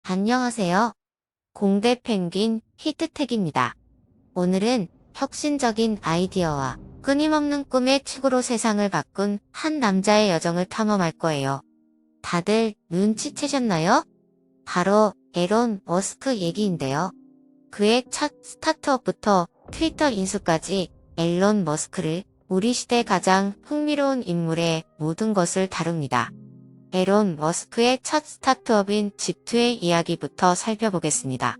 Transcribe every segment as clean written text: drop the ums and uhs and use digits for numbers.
안녕하세요. 공대 펭귄 히트텍입니다. 오늘은 혁신적인 아이디어와 끊임없는 꿈의 축으로 세상을 바꾼 한 남자의 여정을 탐험할 거예요. 다들 눈치채셨나요? 바로 에론 머스크 얘기인데요. 그의 첫 스타트업부터 트위터 인수까지 앨런 머스크를 우리 시대 가장 흥미로운 인물의 모든 것을 다룹니다. 에론 머스크의 첫 스타트업인 집투의 이야기부터 살펴보겠습니다.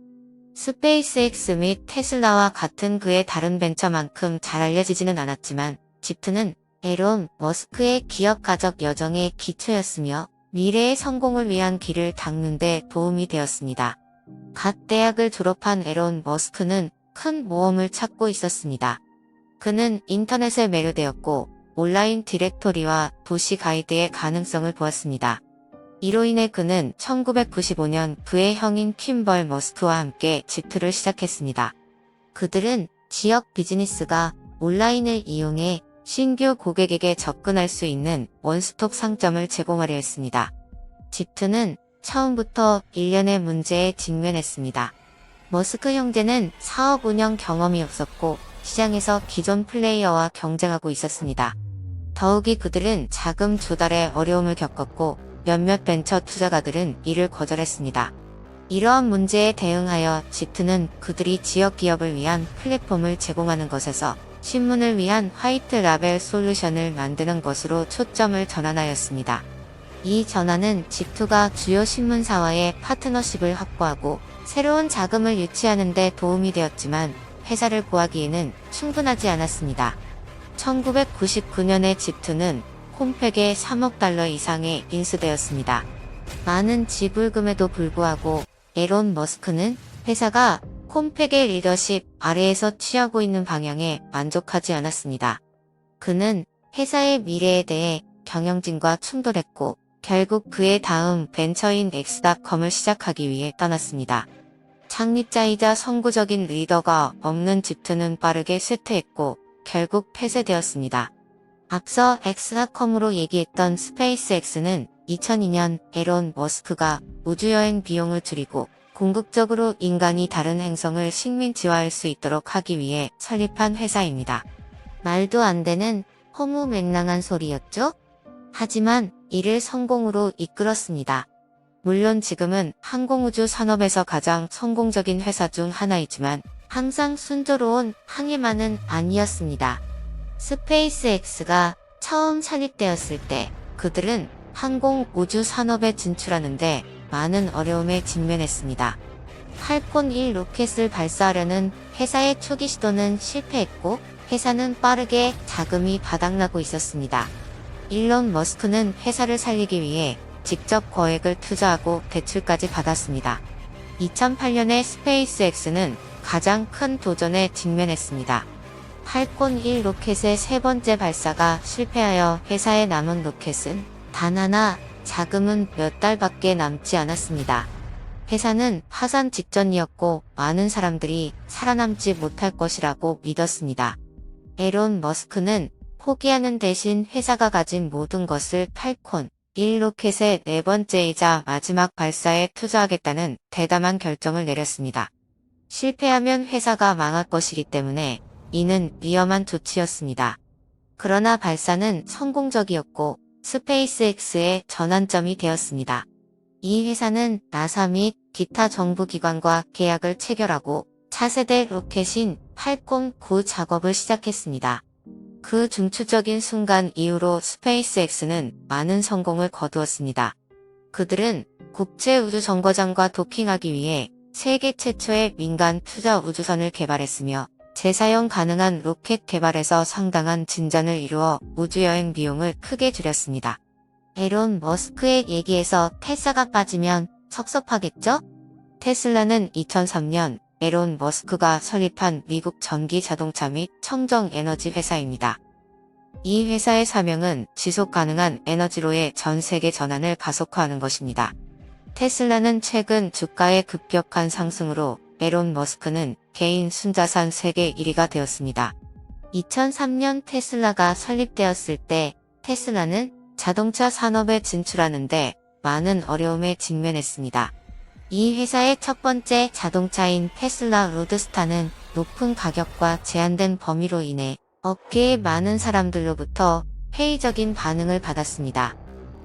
스페이스X 및 테슬라와 같은 그의 다른 벤처만큼 잘 알려지지는 않았지만 집투는 에론 머스크의 기업 가적 여정의 기초였으며 미래의 성공을 위한 길을 닦는 데 도움이 되었습니다. 갓 대학을 졸업한 에론 머스크는 큰 모험을 찾고 있었습니다. 그는 인터넷에 매료되었고 온라인 디렉토리와 도시 가이드의 가능성을 보았습니다. 이로 인해 그는 1995년 그의 형인 킴벌 머스크와 함께 집투를 시작했습니다. 그들은 지역 비즈니스가 온라인을 이용해 신규 고객에게 접근할 수 있는 원스톱 상점을 제공하려 했습니다. 집투는 처음부터 일련의 문제에 직면했습니다. 머스크 형제는 사업 운영 경험이 없었고 시장에서 기존 플레이어와 경쟁하고 있었습니다. 더욱이 그들은 자금 조달에 어려움을 겪었고 몇몇 벤처 투자가들은 이를 거절했습니다. 이러한 문제에 대응하여 집투는 그들이 지역 기업을 위한 플랫폼을 제공하는 것에서 신문을 위한 화이트 라벨 솔루션을 만드는 것으로 초점을 전환하였습니다. 이 전환은 집투가 주요 신문사와의 파트너십을 확보하고 새로운 자금을 유치하는 데 도움이 되었지만 회사를 구하기에는 충분하지 않았습니다. 1999년에 집투는 콤팩에 3억 달러 이상에 인수되었습니다. 많은 지불금에도 불구하고 에론 머스크는 회사가 콤팩의 리더십 아래에서 취하고 있는 방향에 만족하지 않았습니다. 그는 회사의 미래에 대해 경영진과 충돌했고 결국 그의 다음 벤처인 엑스닷컴을 시작하기 위해 떠났습니다. 창립자이자 선구적인 리더가 없는 집투는 빠르게 쇠퇴했고 결국 폐쇄되었습니다. 앞서 엑스닷컴으로 얘기했던 스페이스X는 2002년 에론 머스크가 우주여행 비용을 줄이고 궁극적으로 인간이 다른 행성을 식민지화할 수 있도록 하기 위해 설립한 회사입니다. 말도 안 되는 허무맹랑한 소리였죠? 하지만 이를 성공으로 이끌었습니다. 물론 지금은 항공우주 산업에서 가장 성공적인 회사 중 하나이지만 항상 순조로운 항해만은 아니었습니다. 스페이스X가 처음 설립되었을 때 그들은 항공우주 산업에 진출하는데 많은 어려움에 직면했습니다. 팔콘 1 로켓을 발사하려는 회사의 초기 시도는 실패했고 회사는 빠르게 자금이 바닥나고 있었습니다. 일론 머스크는 회사를 살리기 위해 직접 거액을 투자하고 대출까지 받았습니다. 2008년에 스페이스X는 가장 큰 도전에 직면했습니다. 팔콘 1 로켓의 세 번째 발사가 실패하여 회사에 남은 로켓은 단 하나, 자금은 몇 달밖에 남지 않았습니다. 회사는 파산 직전이었고 많은 사람들이 살아남지 못할 것이라고 믿었습니다. 에론 머스크는 포기하는 대신 회사가 가진 모든 것을 팔콘 1 로켓의 네 번째이자 마지막 발사에 투자하겠다는 대담한 결정을 내렸습니다. 실패하면 회사가 망할 것이기 때문에 이는 위험한 조치였습니다. 그러나 발사는 성공적이었고 스페이스X의 전환점이 되었습니다. 이 회사는 나사 및 기타 정부기관과 계약을 체결하고 차세대 로켓인 팔콘 9 작업을 시작했습니다. 그 중추적인 순간 이후로 스페이스X는 많은 성공을 거두었습니다. 그들은 국제우주정거장과 도킹하기 위해 세계 최초의 민간 투자 우주선을 개발했으며 재사용 가능한 로켓 개발에서 상당한 진전을 이루어 우주여행 비용을 크게 줄였습니다. 에론 머스크의 얘기에서 테슬라가 빠지면 섭섭하겠죠? 테슬라는 2003년 에론 머스크가 설립한 미국 전기 자동차 및 청정 에너지 회사입니다. 이 회사의 사명은 지속 가능한 에너지로의 전 세계 전환을 가속화하는 것입니다. 테슬라는 최근 주가의 급격한 상승으로 에론 머스크는 개인 순자산 세계 1위가 되었습니다. 2003년 테슬라가 설립되었을 때 테슬라는 자동차 산업에 진출하는데 많은 어려움에 직면했습니다. 이 회사의 첫 번째 자동차인 테슬라 로드스타는 높은 가격과 제한된 범위로 인해 업계의 많은 사람들로부터 회의적인 반응을 받았습니다.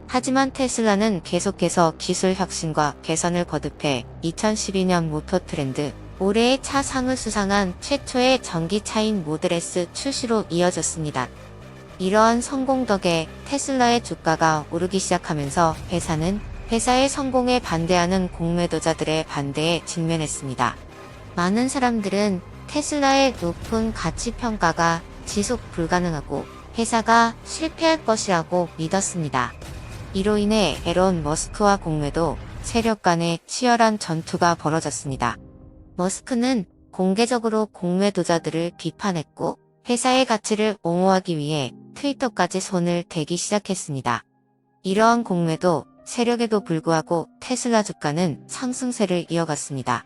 하지만 테슬라는 계속해서 기술 혁신과 개선을 거듭해 2012년 모터트렌드 올해의 차 상을 수상한 최초의 전기차인 모델 S 출시로 이어졌습니다. 이러한 성공 덕에 테슬라의 주가가 오르기 시작하면서 회사의 성공에 반대하는 공매도자들의 반대에 직면했습니다. 많은 사람들은 테슬라의 높은 가치 평가가 지속 불가능하고 회사가 실패할 것이라고 믿었습니다. 이로 인해 앨런 머스크와 공매도 세력 간의 치열한 전투가 벌어졌습니다. 머스크는 공개적으로 공매도자들을 비판했고 회사의 가치를 옹호하기 위해 트위터까지 손을 대기 시작했습니다. 이러한 공매도 세력에도 불구하고 테슬라 주가는 상승세를 이어갔습니다.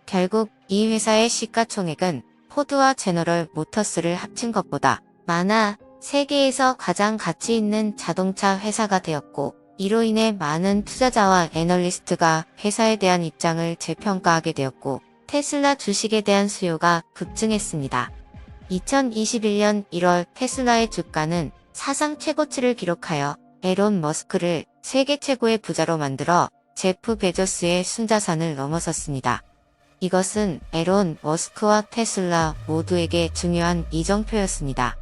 결국 이 회사의 시가총액은 포드와 제너럴 모터스를 합친 것보다 많아 세계에서 가장 가치 있는 자동차 회사가 되었고, 이로 인해 많은 투자자와 애널리스트가 회사에 대한 입장을 재평가하게 되었고, 테슬라 주식에 대한 수요가 급증했습니다. 2021년 1월 테슬라의 주가는 사상 최고치를 기록하여 앨런 머스크를 세계 최고의 부자로 만들어 제프 베조스의 순자산을 넘어섰습니다. 이것은 앨런 머스크와 테슬라 모두에게 중요한 이정표였습니다.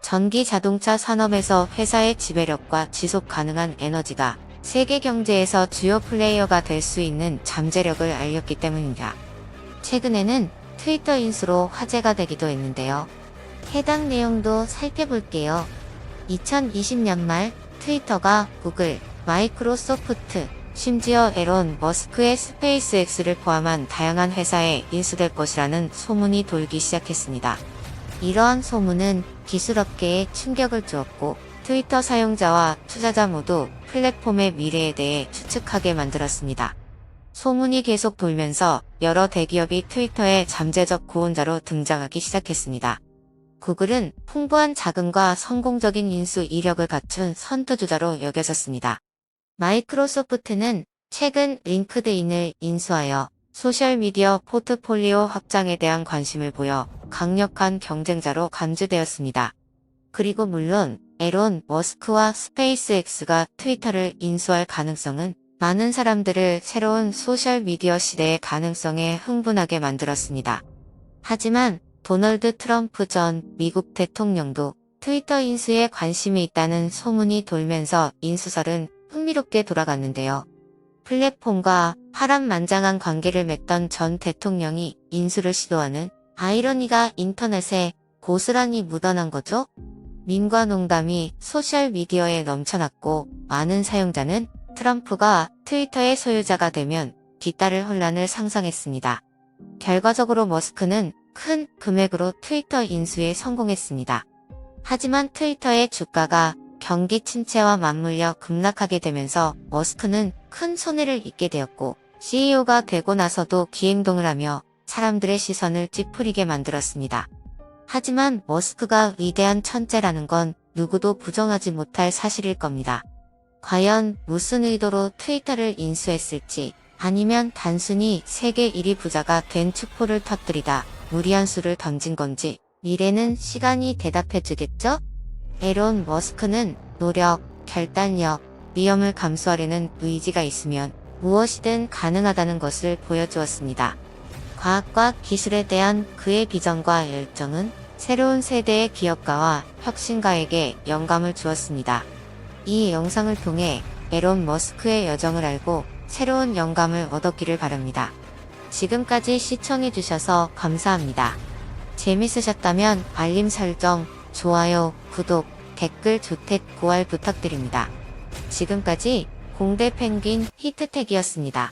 전기 자동차 산업에서 회사의 지배력과 지속 가능한 에너지가 세계 경제에서 주요 플레이어가 될 수 있는 잠재력을 알렸기 때문입니다. 최근에는 트위터 인수로 화제가 되기도 했는데요. 해당 내용도 살펴볼게요. 2020년 말 트위터가 구글, 마이크로소프트, 심지어 앨런 머스크의 스페이스X를 포함한 다양한 회사에 인수될 것이라는 소문이 돌기 시작했습니다. 이러한 소문은 기술업계에 충격을 주었고 트위터 사용자와 투자자 모두 플랫폼의 미래에 대해 추측하게 만들었습니다. 소문이 계속 돌면서 여러 대기업이 트위터의 잠재적 구원자로 등장하기 시작했습니다. 구글은 풍부한 자금과 성공적인 인수 이력을 갖춘 선두주자로 여겨졌습니다. 마이크로소프트는 최근 링크드인을 인수하여 소셜미디어 포트폴리오 확장에 대한 관심을 보여 강력한 경쟁자로 간주되었습니다. 그리고 물론 앨런 머스크와 스페이스X가 트위터를 인수할 가능성은 많은 사람들을 새로운 소셜미디어 시대의 가능성에 흥분하게 만들었습니다. 하지만 도널드 트럼프 전 미국 대통령도 트위터 인수에 관심이 있다는 소문이 돌면서 인수설은 흥미롭게 돌아갔는데요. 플랫폼과 파란만장한 관계를 맺던 전 대통령이 인수를 시도하는 아이러니가 인터넷에 고스란히 묻어난 거죠. 밈과 농담이 소셜미디어에 넘쳐났고 많은 사용자는 트럼프가 트위터의 소유자가 되면 뒤따를 혼란을 상상했습니다. 결과적으로 머스크는 큰 금액으로 트위터 인수에 성공했습니다. 하지만 트위터의 주가가 경기 침체와 맞물려 급락하게 되면서 머스크는 큰 손해를 입게 되었고 CEO가 되고 나서도 기행동을 하며 사람들의 시선을 찌푸리게 만들었습니다. 하지만 머스크가 위대한 천재라는 건 누구도 부정하지 못할 사실일 겁니다. 과연 무슨 의도로 트위터를 인수했을지 아니면 단순히 세계 1위 부자가 된 축포를 터뜨리다 무리한 수를 던진 건지 미래는 시간이 대답해 주겠죠? 앨런 머스크는 노력, 결단력, 위험을 감수하려는 의지가 있으면 무엇이든 가능하다는 것을 보여주었습니다. 과학과 기술에 대한 그의 비전과 열정은 새로운 세대의 기업가와 혁신가에게 영감을 주었습니다. 이 영상을 통해 앨런 머스크의 여정을 알고 새로운 영감을 얻었기를 바랍니다. 지금까지 시청해주셔서 감사합니다. 재밌으셨다면 알림 설정, 좋아요, 구독, 댓글 조택 고알 부탁드립니다. 지금까지 공대 펭귄 히트텍이었습니다.